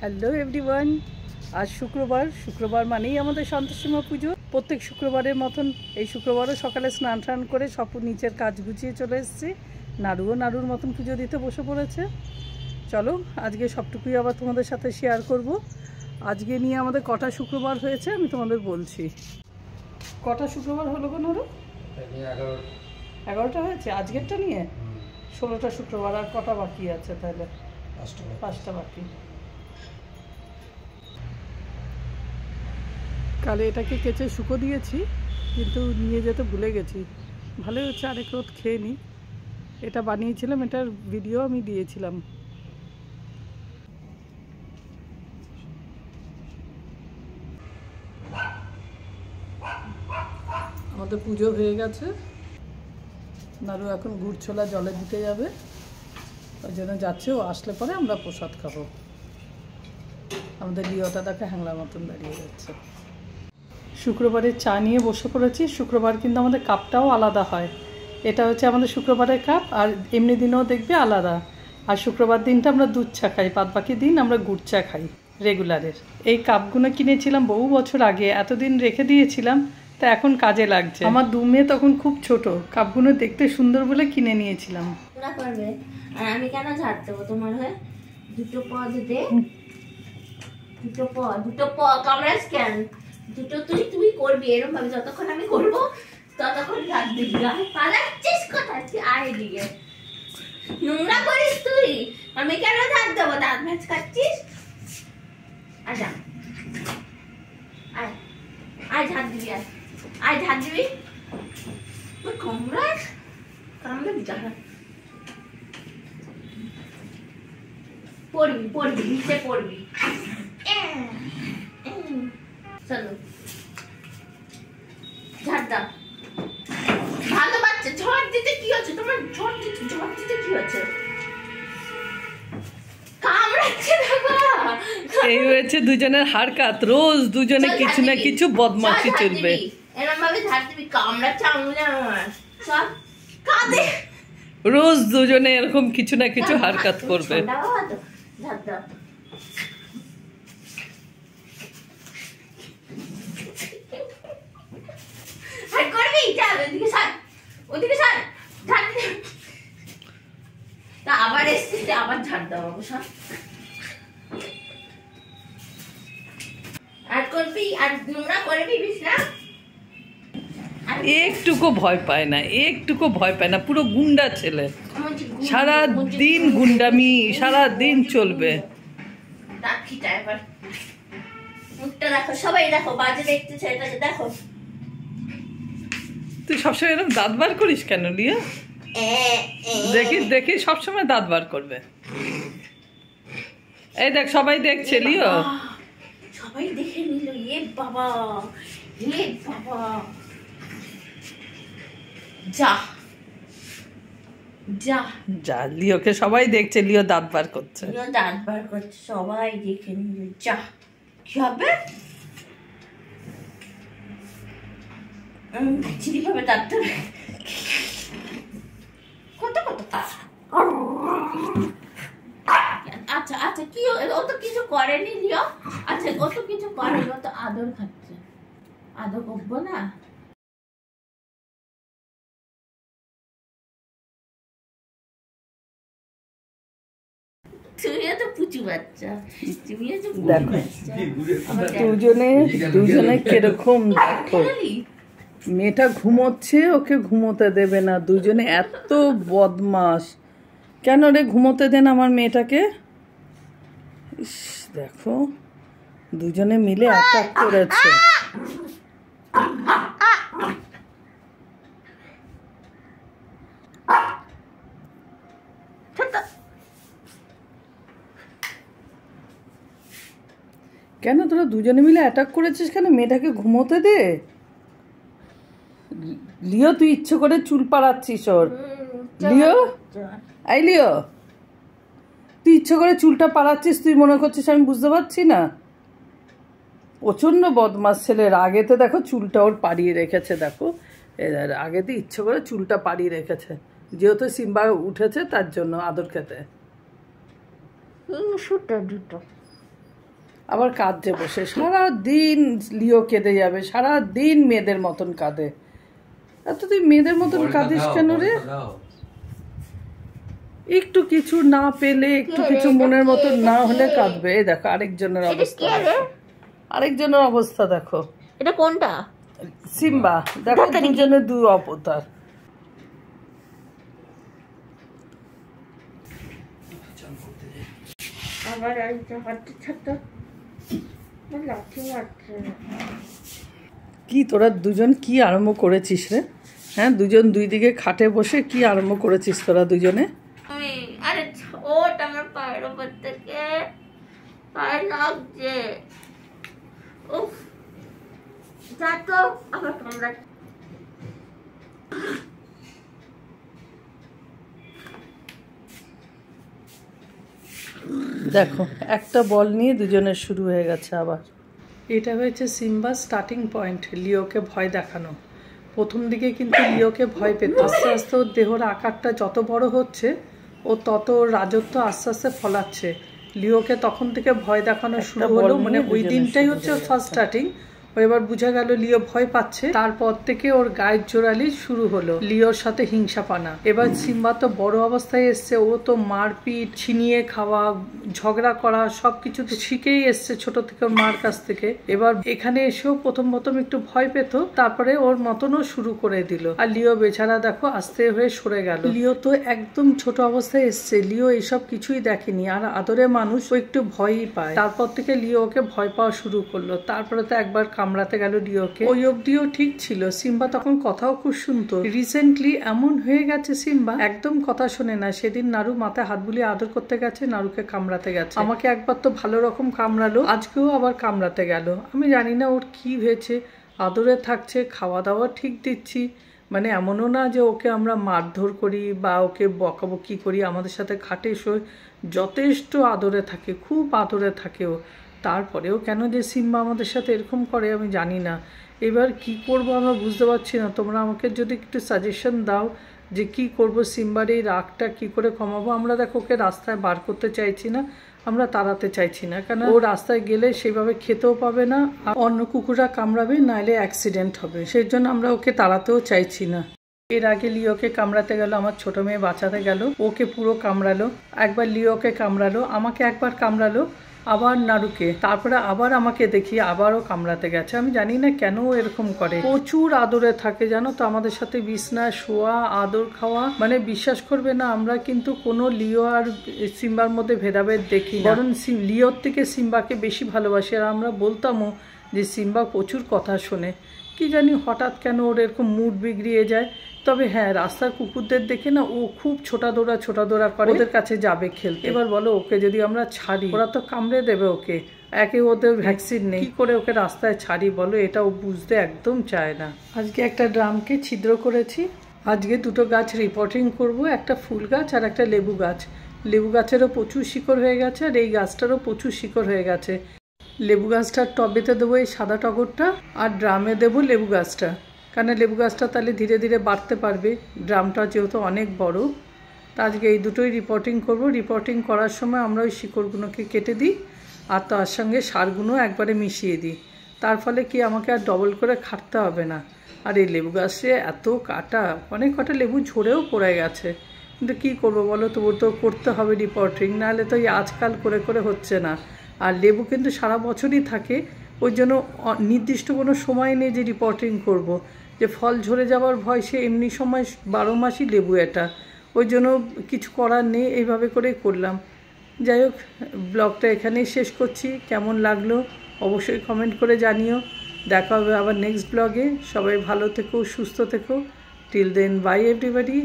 Hello everyone, আজ শুক্রবার মানেই আমাদের সন্তোষীমা পুজো। প্রত্যেক শুক্রবারের মতন এই শুক্রবারও সকালে স্নান টান করে সব নিচের কাজ গুছিয়ে চলে এসেছি। নাড়ুর মতন পুজো দিতে বসে পড়েছে। চলো আজকে সবটুকুই আবার তোমাদের সাথে শেয়ার করব। আজকে নিয়ে আমাদের কটা শুক্রবার হয়েছে আমি তোমাদের বলছি। কটা শুক্রবার হলো গো নাড়ু? 11টা হয়েছে আজকেরটা নিয়ে। 16টা শুক্রবার। আর কটা বাকি আছে তাহলে? 5টা বাকি। কালে এটাকে কেচে শুকো দিয়েছি, কিন্তু নিয়ে যেতে ভুলে গেছি। ভালোই হচ্ছে, আরেক রোদ খেয়ে নিই। এটা বানিয়েছিলাম, এটার ভিডিও আমি দিয়েছিলাম। আমাদের পুজো হয়ে গেছে। নাড়ু এখন গুড় ছোলা জলে দিতে যাবে, ওই জন্য যাচ্ছে। ও আসলে পরে আমরা প্রসাদ খাবো। আমাদের লিওটা দেখে হ্যাংলার মতন দাঁড়িয়ে যাচ্ছে। শুক্রবারের চা নিয়ে বসে পড়েছি। শুক্রবার কিন্তু আমাদের কাপটাও আলাদা হয়। এটা হচ্ছে আমাদের শুক্রবারের কাপ, আর এমনি দিনেও দেখবে আলাদা। আর শুক্রবার দিনটা আমরা দুধ চা খাই, বাদ বাকি দিন আমরা গুড় চা খাই রেগুলারের। এই কাপগুলো কিনেছিলাম বহু বছর আগে, এতদিন রেখে দিয়েছিলাম, তা এখন কাজে লাগছে। আমার দু মেয়ে তখন খুব ছোট, কাপগুলো দেখতে সুন্দর বলে কিনে নিয়েছিলাম। আর আমি কেন ঝাড় দেবো তোমার হয়ে? দুটো পদ দে, দুটো প কামড়া স্ক্যান, দুটো তুই করবি এরকম ভাবে। যতক্ষণ আমি করবো ততক্ষণ ঝাড় দিবি। পালাচ্ছিস কোথায়? আয় দিকে নোংরা করিস তুই। আমি কেন ঝাড় দেবো? দাঁত ভাঁজ খাচ্ছিস? আচ্ছা আয় আয় ঝাড় দিবি, আয় ঝাড় দিবি। কামড়াবি যা। পড়বি নিচে পড়বি। চলো ঝাড় দাও। ভালো বাচ্চা। ঝড় দিতে কি হচ্ছে তোমার? ঝড় দিতে কি হচ্ছে? কামড়াচ্ছে বাবা। এই হয়েছে দুজনের হারকাত। রোজ দুজনে কিছু না কিছু বদমাশি চলবে। এরকম ভাবে ঝাড় দিবি। কামড়াচ্ছে আঙুলে আমার। সব কাঁদে। রোজ দুজনে এরকম কিছু না কিছু হারকাত করবে। ঝাড় দাও। আর করবি? চল ওদিকে সর, ওদিকে সর। ঝাড় দে। তা আবার এসছিস, আবার ঝাড় দাও বাবু। সর। আর করবি? আর নোংরা করবি বিছনা? একটুকু ভয় পায় না, পুরো গুন্ডা ছেলে। সারা দিন গুন্ডামি, সারা দিন চলবে। রাখিটা এবার মুখটা রাখো, সবাই দেখো, বাজে দেখতেছে এটাকে দেখো। তুই সবসময় এরকম দাঁত বার করিস কেন লিয়া? দেখি সবসময় দাঁত বার করবে। এই দেখ, সবাই দেখছে লিও। সবাই দেখে নিল। এ বাবা, যা লিওকে সবাই দেখছে, লিও দাঁত বার করছে। সবাই দেখে নিল। যা কি হবে? চিনি পাবে দাঁত। কত আচ্ছা কি ও তো কিছু করেনি লিও। আচ্ছা ও তো কিছু করেনি, ও তো আদর খাচ্ছে। আদর করবো না? তুমিও তো পুচু বাচ্চা, তুমিও তো দেখো দুজনে কিরকম। দেখো মেয়েটা ঘুমোচ্ছে, ওকে ঘুমোতে দেবে না। দুজনে এত বদমাস। কেন রে ঘুমোতে দেন আমার মেয়েটাকে? দেখো দুজনে মিলে অ্যাটাক করেছে। কেন তোরা দুজনে মিলে অ্যাটাক করেছিস কেন? মেয়েটাকে ঘুমোতে দে। লিও তুই ইচ্ছে করে চুল পাড়াচ্ছিস ওর। লিও, এই লিও, তুই ইচ্ছে করে চুলটা পাড়াচ্ছিস। তুই মনে করছিস আমি বুঝতে পারছি না? প্রচন্ড বদমাস ছেলের। আগেতে দেখো চুলটা ওর পাড়িয়ে রেখেছে। দেখো আগেতে ইচ্ছে করে চুলটা পাড়িয়ে রেখেছে, যেহেতু সিম্বা উঠেছে তার জন্য আদর খেতে। আবার কাঁদছে বসে, সারা দিন লিও কেঁদে যাবে, সারা দিন মেয়েদের মতন কাঁদে। এত তুই মেয়েদের মতন কাঁদিস কেন রে? একটু কিছু না পেলে, একটু কিছু মনের মতন না হলে কাঁদবে। এই দেখো আরেকজনের অবস্থা, আরেকজনের অবস্থা দেখো। এটা কোনটা? সিম্বা। দেখো দুজনের দুই অবতার। আবার কি তোরা দুজন কি আরম্ভ করেছিস রে? হ্যাঁ, দুজন দুই দিকে খাটে বসে কি আরম্ভ করেছিস তোরা দুজনে? আরে ছোট আমার পায়ের উপর থেকে পায়ে লাগছে। উফ, যা তো আমার কামড়া। দেখো একটা বল নিয়ে দুজনের শুরু হয়ে গেছে আবার। এটা হয়েছে সিম্বার স্টার্টিং পয়েন্ট, লিওকে ভয় দেখানো। প্রথম দিকে কিন্তু লিওকে ভয় পেত, আস্তে আস্তে ওর দেহর আকারটা যত বড় হচ্ছে ও তত রাজত্ব আস্তে আস্তে ফলাচ্ছে। লিওকে তখন থেকে ভয় দেখানো শুরু হলো, মানে ওই দিনটাই হচ্ছে ফার্স্ট স্টার্টিং। এবার বুঝা গেল লিও ভয় পাচ্ছে, তারপর থেকে ওর গায়ের জোরালি শুরু হলো, লিওর সাথে হিংসাপানা। এবার সিম্বা তো বড় অবস্থায় এসছে, ও তো মারপিট, ছিনিয়ে খাওয়া, ঝগড়া করা সবকিছু তো শিখেই এসছে ছোট থেকে ওর মার কাছ থেকে। এবার এখানে এসেও প্রথম প্রথম একটু ভয় পেত, তারপরে ওর মতনও শুরু করে দিল। আর লিও বেচারা দেখো আস্তে হয়ে সরে গেল। লিও তো একদম ছোট অবস্থায় এসছে, লিও এসব কিছুই দেখেনি, আর আদরে মানুষ ও একটু ভয়ই পায়। তারপর থেকে লিও ওকে ভয় পাওয়া শুরু করলো। তারপরে তো একবার কামড়াতে গেল লিওকে, ওই অব্দিও ঠিক ছিল। সিম্বা তখন কথাও খুব শুনতো। রিসেন্টলি এমন হয়ে গেছে সিম্বা একদম কথা শোনে না। সেদিন নারু মাথায় হাত বুলিয়ে আদর করতে গেছে, নারুকে কামড়াতে গেছে। আমাকে একবার তো ভালো রকম কামড়ালো, আজকেও আবার কামড়াতে গেল। আমি জানি না ওর কি হয়েছে, আদরে থাকছে, খাওয়া দাওয়া ঠিক দিচ্ছি, মানে এমনও না যে ওকে আমরা মারধর করি বা ওকে বকাবকি করি, আমাদের সাথে খাটে শোয়, যথেষ্ট আদরে থাকে, খুব আদরে থাকে ও। তারপরেও কেন যে সিম্বা আমাদের সাথে এরকম করে আমি জানি না। এবার কি করব আমরা বুঝতে পারছি না। তোমরা আমাকে যদি একটু সাজেশন দাও যে কি করব, সিম্বার এই রাগটা কি করে কমাবো। আমরা দেখো ওকে রাস্তায় বার করতে চাইছি না, আমরা তাড়াতে চাইছি না, কারণ ও রাস্তায় গেলে সেইভাবে খেতেও পাবে না, আর অন্য কুকুররা কামড়াবে, নাইলে অ্যাক্সিডেন্ট হবে। সেই জন্য আমরা ওকে তাড়াতেও চাইছি না। এর আগে লিওকে কামড়াতে গেল, আমার ছোট মেয়ে বাঁচাতে গেল, ওকে পুরো কামড়ালো। একবার লিওকে কামড়ালো, আমাকে একবার কামড়ালো, আবার নারুকে, তারপরে আবার আমাকে দেখি আবারও কামড়াতে গেছে। আমি জানি না কেন এরকম করে, প্রচুর আদরে থাকে জানো তো আমাদের সাথে, বিছনা শোয়া, আদর খাওয়া, মানে বিশ্বাস করবে না আমরা কিন্তু কোনো লিও আর সিম্বার মধ্যে ভেদাভেদ দেখি না, বরং লিওর থেকে সিম্বাকে বেশি ভালোবাসি। আর আমরা বলতামও যে সিম্বা প্রচুর কথা শোনে, কি জানি হঠাৎ কেন ওর এরকম মুড বিগড়িয়ে যায়। তবে হ্যাঁ, রাস্তার কুকুরদের দেখে না ও খুব ছোটা দৌড়া করে, ওদের কাছে যাবে খেলতে। এবার বলো ওকে যদি আমরা ছাড়ি, ওরা তো কামড়ে দেবে ওকে, একে ওদের ভ্যাকসিন নেই, কি করে ওকে রাস্তায় ছাড়ি বলো? এটা ও বুঝতে একদম চায় না। আজকে একটা ড্রামকে ছিদ্র করেছি, আজকে দুটো গাছ রিপোর্টিং করব, একটা ফুল গাছ আর একটা লেবু গাছ। লেবু গাছেরও প্রচুর শিকড় হয়ে গেছে, আর এই গাছটারও প্রচুর শিকড় হয়ে গেছে। লেবু গাছটার টবেতে দেবো এই সাদা টগরটা, আর ড্রামে দেবো লেবু গাছটা, কারণ লেবু গাছটা তাহলে ধীরে ধীরে বাড়তে পারবে, ড্রামটা যেহেতু অনেক বড়। তা আজকে এই দুটোই রিপোর্টিং করব। রিপোর্টিং করার সময় আমরা ওই শিকড়গুলোকে কেটে দিই, আর তার সঙ্গে সারগুলো একবারে মিশিয়ে দিই। তার ফলে কি আমাকে আর ডবল করে খাটতে হবে না। আর এই লেবু গাছে এত কাটা, অনেক কটা লেবু ঝরেও পড়ে গেছে, কিন্তু কী করবো বলো, তবু তো করতে হবে রিপোর্টিং, নাহলে তো এই আজকাল করে করে হচ্ছে না। আর লেবু কিন্তু সারা বছরই থাকে, ওই জন্য নির্দিষ্ট কোনো সময় নেই যে রিপোর্টিং করব, যে ফল ঝরে যাওয়ার ভয়, সে এমনি সময় 12 মাসই লেবু এটা, ওই জন্য কিছু করার নেই, এইভাবে করেই করলাম। যাই হোক, ব্লগটা এখানেই শেষ করছি। কেমন লাগলো অবশ্যই কমেন্ট করে জানিও। দেখা হবে আবার নেক্সট ব্লগে। সবাই ভালো থেকো, সুস্থ থেকো। Till then, bye everybody.